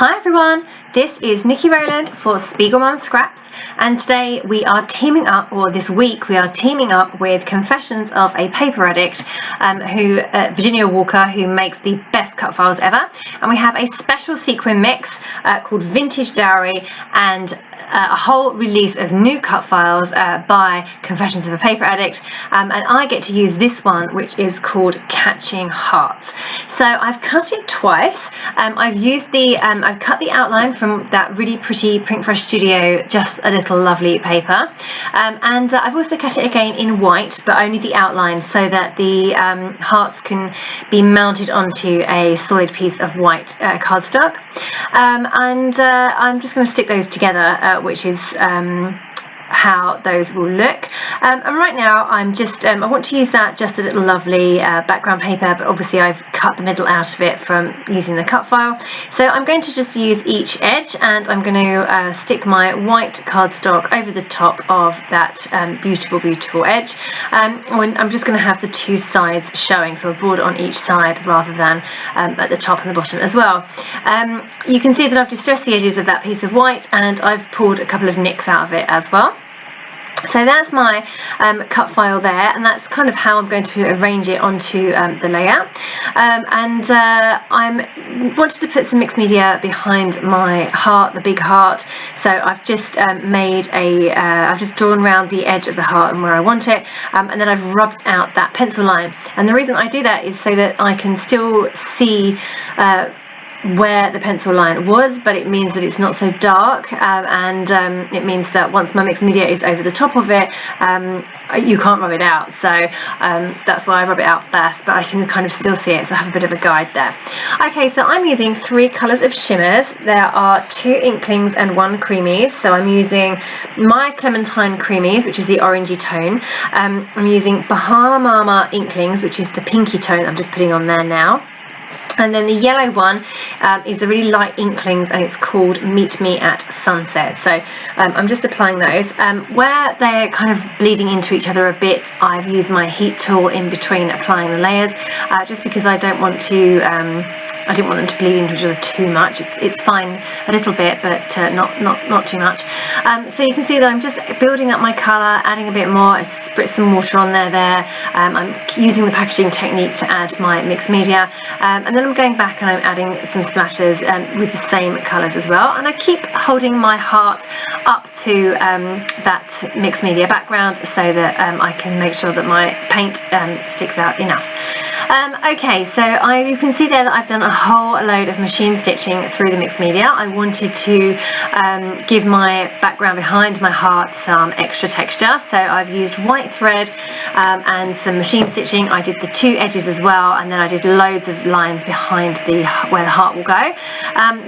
Hi everyone, this is Niki Rowland for Spiegel Mom Scraps, and today we are teaming up, or this week we are teaming up with Confessions of a Paper Addict, Virginia Walker, who makes the best cut files ever, and we have a special sequin mix called Vintage Dowry and a whole release of new cut files by Confessions of a Paper Addict, and I get to use this one, which is called Catching Hearts. So I've cut it twice. I've cut the outline from that really pretty Pinkfresh Studio Just a little lovely paper, and I've also cut it again in white, but only the outline, so that the hearts can be mounted onto a solid piece of white cardstock, and I'm just going to stick those together, which is how those will look, and right now I'm just I want to use that Just a Little Lovely background paper, but obviously I've cut the middle out of it from using the cut file, so I'm going to just use each edge, and I'm going to stick my white cardstock over the top of that beautiful edge. I'm just going to have the two sides showing, so a border on each side rather than at the top and the bottom as well. You can see that I've distressed the edges of that piece of white, and I've pulled a couple of nicks out of it as well. So that's my cut file there, and that's kind of how I'm going to arrange it onto the layout. I wanted to put some mixed media behind my heart, the big heart. So I've just I've just drawn around the edge of the heart and where I want it, and then I've rubbed out that pencil line. And the reason I do that is so that I can still see where the pencil line was, but it means that it's not so dark, and it means that once my mixed media is over the top of it, you can't rub it out. So that's why I rub it out first, but I can kind of still see it, so I have a bit of a guide there. Okay, so I'm using 3 colours of Shimmerz. There are 2 Inklingz and 1 Creameez. So I'm using my Clementine Creameez, which is the orangey tone. I'm using Bahama Inklingz, which is the pinky tone I'm just putting on there now. And then the yellow one is a really light Inklingz, and it's called Meet Me at Sunset. So I'm just applying those. Where they're kind of bleeding into each other a bit, I've used my heat tool in between applying the layers, just because I don't want to, I didn't want them to bleed into each other too much. It's fine a little bit, but not too much. So you can see that I'm just building up my colour, adding a bit more. I spritz some water on there. I'm using the packaging technique to add my mixed media. And then I'm going back and I'm adding some splashes with the same colours as well, and I keep holding my heart up to that mixed media background so that I can make sure that my paint sticks out enough. Okay, so you can see there that I've done a whole load of machine stitching through the mixed media. I wanted to give my background behind my heart some extra texture, so I've used white thread and some machine stitching. I did the 2 edges as well, and then I did loads of lines behind where the heart will go,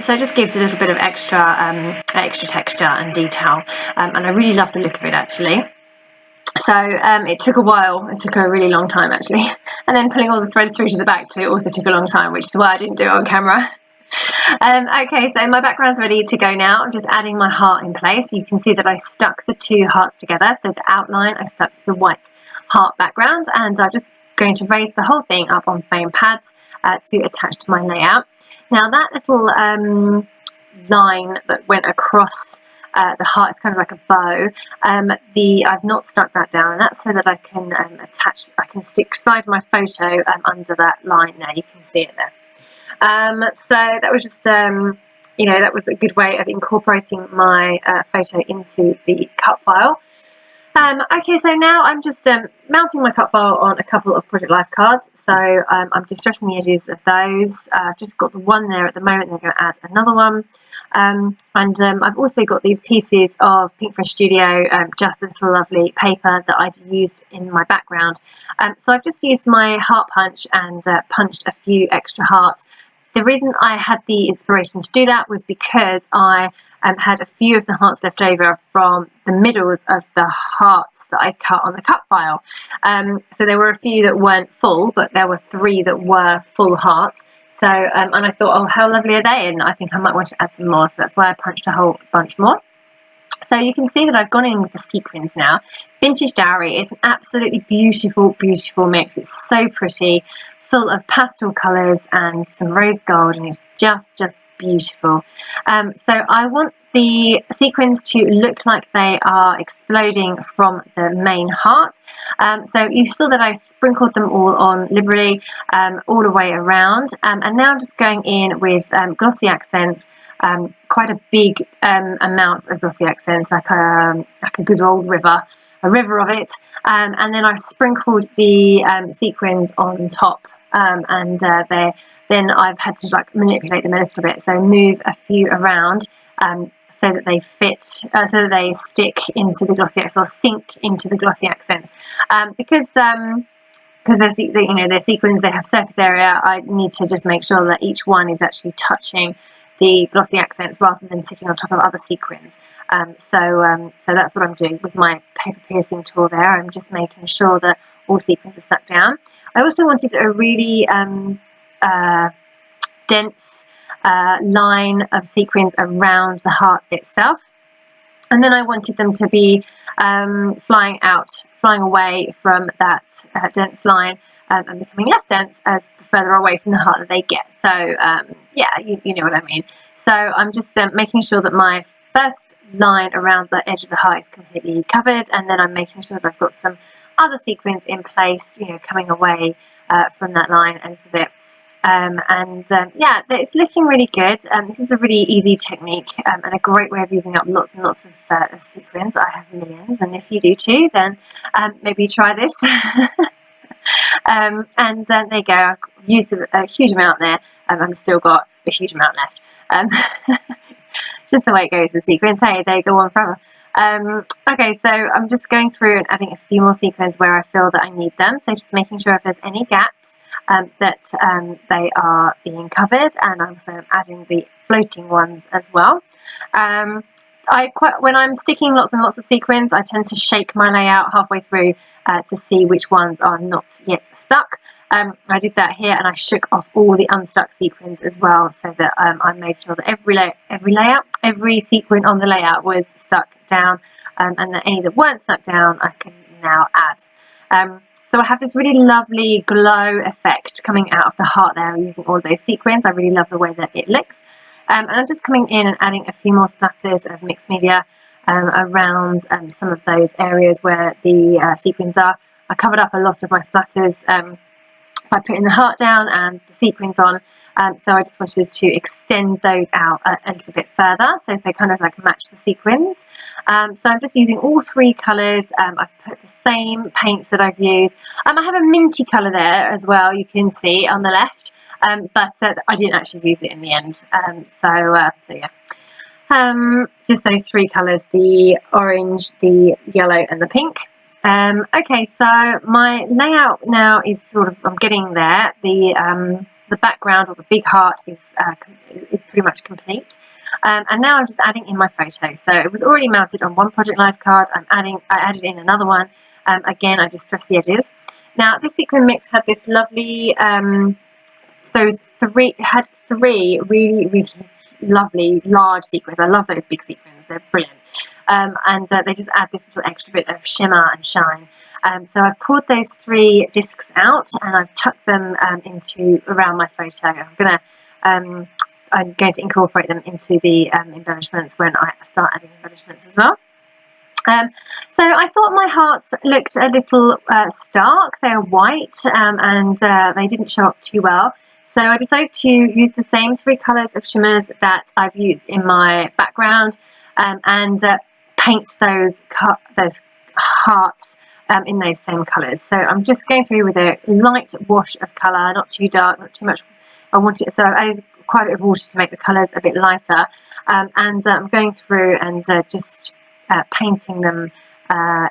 so it just gives a little bit of extra texture and detail, and I really love the look of it actually. So it took a while, it took a really long time actually, and then pulling all the threads through to the back too also took a long time, which is why I didn't do it on camera. Okay, so my background's ready to go now. I'm just adding my heart in place. You can see that I stuck the 2 hearts together, so the outline I stuck to the white heart background, and I'm just going to raise the whole thing up on foam pads to attach to my layout. Now that little line that went across the heart is kind of like a bow. I've not stuck that down, and that's so that I can I can slide my photo under that line there. You can see it there. So that was just that was a good way of incorporating my photo into the cut file. Okay, so now I'm just mounting my cut file on a couple of Project Life cards. So I'm distressing the edges of those. I've just got the one there at the moment, and I'm going to add another one. I've also got these pieces of Pinkfresh Studio Just a Little Lovely paper that I'd used in my background. So I've just used my heart punch and punched a few extra hearts. The reason I had the inspiration to do that was because I had a few of the hearts left over from the middles of the hearts that I cut on the cut file. So there were a few that weren't full, but there were 3 that were full hearts. So and I thought, oh, how lovely are they? And I think I might want to add some more, so that's why I punched a whole bunch more. So you can see that I've gone in with the sequins now. Vintage Dowry is an absolutely beautiful mix. It's so pretty, full of pastel colours and some rose gold, and it's just beautiful. So I want the sequins to look like they are exploding from the main heart. So you saw that I sprinkled them all on liberally, all the way around, and now I'm just going in with glossy accents, quite a big amount of glossy accents, like a good old river, a river of it, and then I've sprinkled the sequins on top, and then I've had to like manipulate them a little bit, so move a few around, so that they fit, so that they stick into the glossy accents, or sink into the glossy accents, because they're sequins, they have surface area. I need to just make sure that each one is actually touching the glossy accents rather than sitting on top of other sequins. So that's what I'm doing with my paper piercing tool there. I'm just making sure that all sequins are stuck down. I also wanted a really dense line of sequins around the heart itself, and then I wanted them to be flying away from that dense line, and becoming less dense as the further away from the heart that they get. So yeah, you know what I mean. So I'm just making sure that my first line around the edge of the heart is completely covered, and then I'm making sure that I've got some other sequins in place, coming away from that line a little bit. Yeah, it's looking really good. This is a really easy technique, and a great way of using up lots and lots of sequins. I have millions, and if you do too, then maybe try this. There you go. I've used a huge amount there, and I've still got a huge amount left. Just the way it goes with sequins. Hey, they go on forever. Okay, so I'm just going through and adding a few more sequins where I feel that I need them. So just making sure if there's any gaps, that they are being covered, and I'm also adding the floating ones as well. When I'm sticking lots and lots of sequins, I tend to shake my layout halfway through to see which ones are not yet stuck. I did that here, and I shook off all the unstuck sequins as well, so that I made sure that every sequin on the layout was stuck down, and that any that weren't stuck down I can now add. So I have this really lovely glow effect coming out of the heart there using all those sequins. I really love the way that it looks. And I'm just coming in and adding a few more splatters of mixed media around some of those areas where the sequins are. I covered up a lot of my splatters by putting the heart down and the sequins on. So I just wanted to extend those out a little bit further, so they kind of like match the sequins. So I'm just using all three colours. I've put the same paints that I've used. I have a minty colour there as well, you can see on the left, but I didn't actually use it in the end. So yeah, just those three colours, the orange, the yellow and the pink. Okay, so my layout now is sort of, I'm getting there. The background, or the big heart, is pretty much complete. And now I'm just adding in my photo. So it was already mounted on one Project Life card. I added in another one. Again, I just stressed the edges. Now this sequin mix had this lovely, three really lovely large sequins. I love those big sequins. They're brilliant. And they just add this little extra bit of shimmer and shine. So I've pulled those three discs out, and I've tucked them around my photo. I'm going to incorporate them into the embellishments when I start adding embellishments as well. So I thought my hearts looked a little stark. They're white, and they didn't show up too well. So I decided to use the same three colours of Shimmerz that I've used in my background, and paint those hearts in those same colours. So I'm just going through with a light wash of colour, not too dark, not too much. I want it, so I added quite a bit of water to make the colours a bit lighter, and I'm going through and just painting them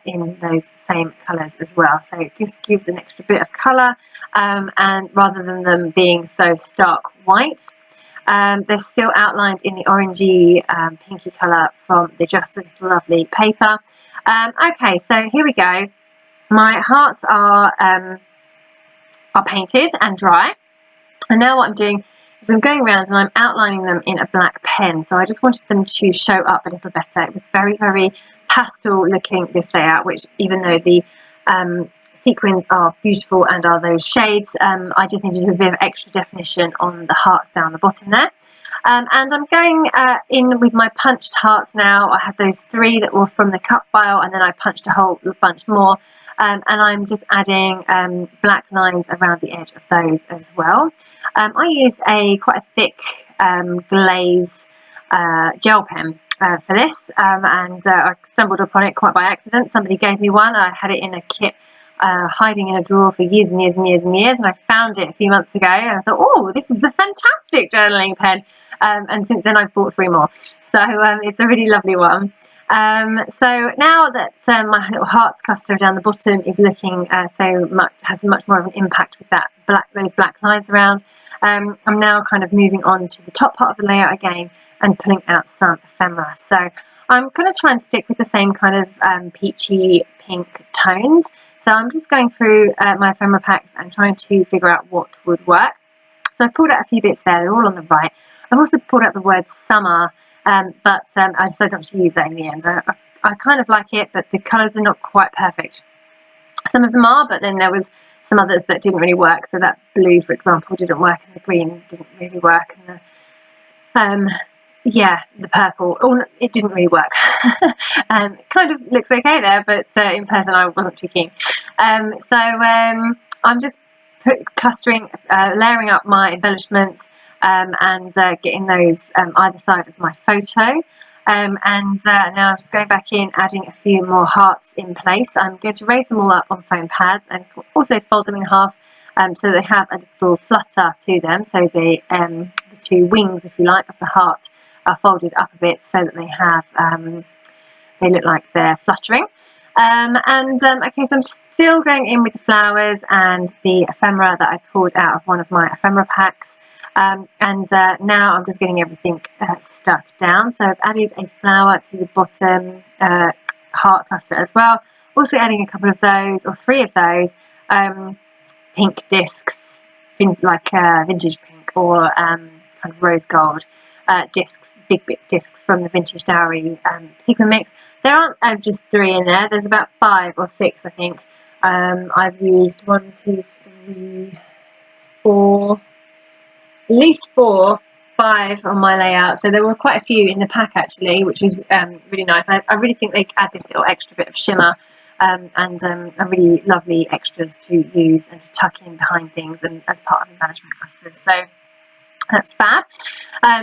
in those same colours as well. So it just gives an extra bit of colour, and rather than them being so stark white. They're still outlined in the orangey pinky colour from the Just a Little Lovely paper. Okay, so here we go. My hearts are painted and dry, and now what I'm doing is I'm going around and I'm outlining them in a black pen. So I just wanted them to show up a little better. It was very, very pastel looking, this layout, which even though the sequins are beautiful and are those shades, I just needed a bit of extra definition on the hearts down the bottom there. And I'm going in with my punched hearts now. I have those 3 that were from the cut file, and then I punched a whole bunch more. And I'm just adding black lines around the edge of those as well. I used quite a thick glaze gel pen for this, and I stumbled upon it quite by accident. Somebody gave me one. I had it in a kit hiding in a drawer for years and years and years and years, and I found it a few months ago, and I thought, oh, this is a fantastic journaling pen. And since then I've bought 3 more, so it's a really lovely one. So now that my little hearts cluster down the bottom is looking has much more of an impact with those black lines around, I'm now kind of moving on to the top part of the layout again and pulling out some ephemera. So I'm going to try and stick with the same kind of peachy pink tones. So I'm just going through my ephemera packs and trying to figure out what would work. So I've pulled out a few bits there, they're all on the right. I've also pulled out the word summer, but I decided not to use that in the end. I kind of like it, but the colours are not quite perfect. Some of them are, but then there was some others that didn't really work. So that blue, for example, didn't work, and the green didn't really work, and the purple, it didn't really work. It kind of looks okay there, but in person I wasn't too keen. So I'm just clustering, layering up my embellishments, and getting those either side of my photo. And now I'm just going back in, adding a few more hearts in place. I'm going to raise them all up on foam pads and also fold them in half, so they have a little flutter to them. So the 2 wings, if you like, of the heart are folded up a bit so that they have they look like they're fluttering. Okay, so I'm still going in with the flowers and the ephemera that I pulled out of one of my ephemera packs. Now I'm just getting everything stuck down. So I've added a flower to the bottom heart cluster as well. Also adding a couple of those, or 3 of those, pink discs, like vintage pink or kind of rose gold discs, big discs from the Vintage Dowry Sequin mix. There aren't just 3 in there. There's about 5 or 6, I think. I've used 1, 2, 3, 4. At least 4, 5 on my layout, so there were quite a few in the pack actually, which is really nice. I really think they add this little extra bit of shimmer, and are really lovely extras to use and to tuck in behind things and as part of the management clusters. So that's fab.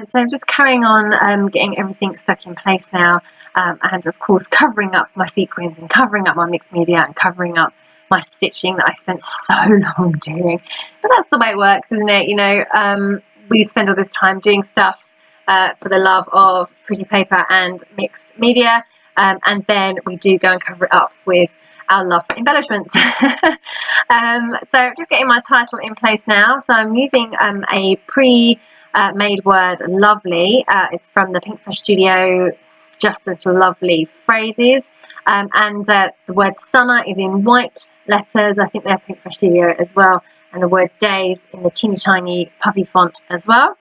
So I'm just carrying on getting everything stuck in place now, and of course covering up my sequins and covering up my mixed media and covering up my stitching that I spent so long doing. But that's the way it works, isn't it? You know, we spend all this time doing stuff for the love of pretty paper and mixed media, and then we do go and cover it up with our love for embellishments. So just getting my title in place now. So I'm using a pre-made word, lovely. It's from the Pinkfresh Studio Just, lovely phrases. And the word summer is in white letters. I think they're Pinkfresh Studio as well. And the word days in the teeny tiny puffy font as well.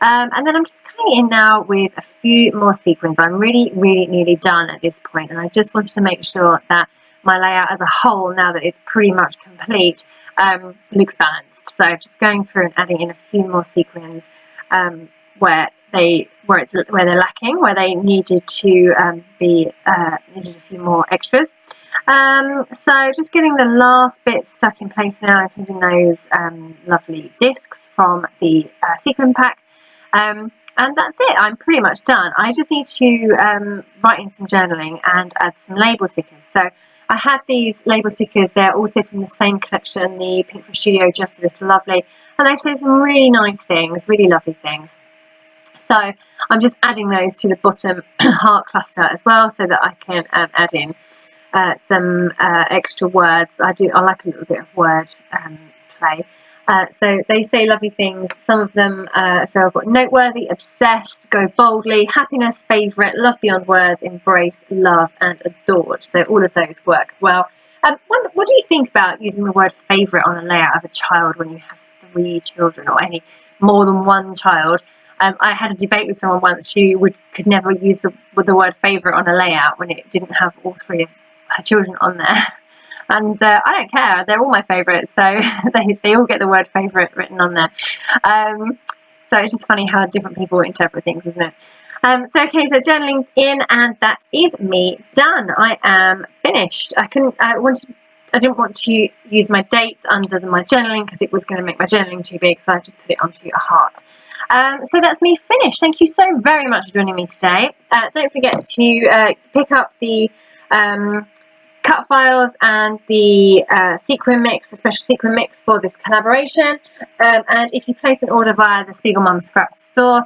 And then I'm just coming in now with a few more sequins. I'm really nearly done at this point, and I just wanted to make sure that my layout as a whole, now that it's pretty much complete, looks balanced. So just going through and adding in a few more sequins where they're lacking, where they needed to needed a few more extras. So just getting the last bit stuck in place now, including those lovely discs from the sequin pack. And that's it. I'm pretty much done. I just need to write in some journaling and add some label stickers. So I had these label stickers. They're also from the same collection, the Pinkfresh Studio Just, lovely, and they say some really nice things, really lovely things. So I'm just adding those to the bottom heart cluster as well, so that I can add in some extra words. I like a little bit of word play. So they say lovely things. Some of them, so I've got noteworthy, obsessed, go boldly, happiness, favourite, love beyond words, embrace, love, and adored. So all of those work well. What do you think about using the word favourite on a layout of a child when you have 3 children or any more than 1 child? I had a debate with someone once. She could never use the word favourite on a layout when it didn't have all 3 of her children on there. And I don't care, they're all my favourites, so they all get the word favourite written on there. So it's just funny how different people interpret things, isn't it? So okay, so journaling in, and that is me done. I am finished. I didn't want to use my dates under my journaling because it was going to make my journaling too big, so I just put it onto a heart. So that's me finished. Thank you so very much for joining me today. Don't forget to pick up the cut files and the sequin mix, the special sequin mix for this collaboration. And if you place an order via the Spiegel Mom Scraps store,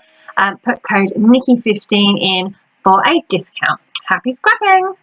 put code Niki15 in for a discount. Happy scrapping!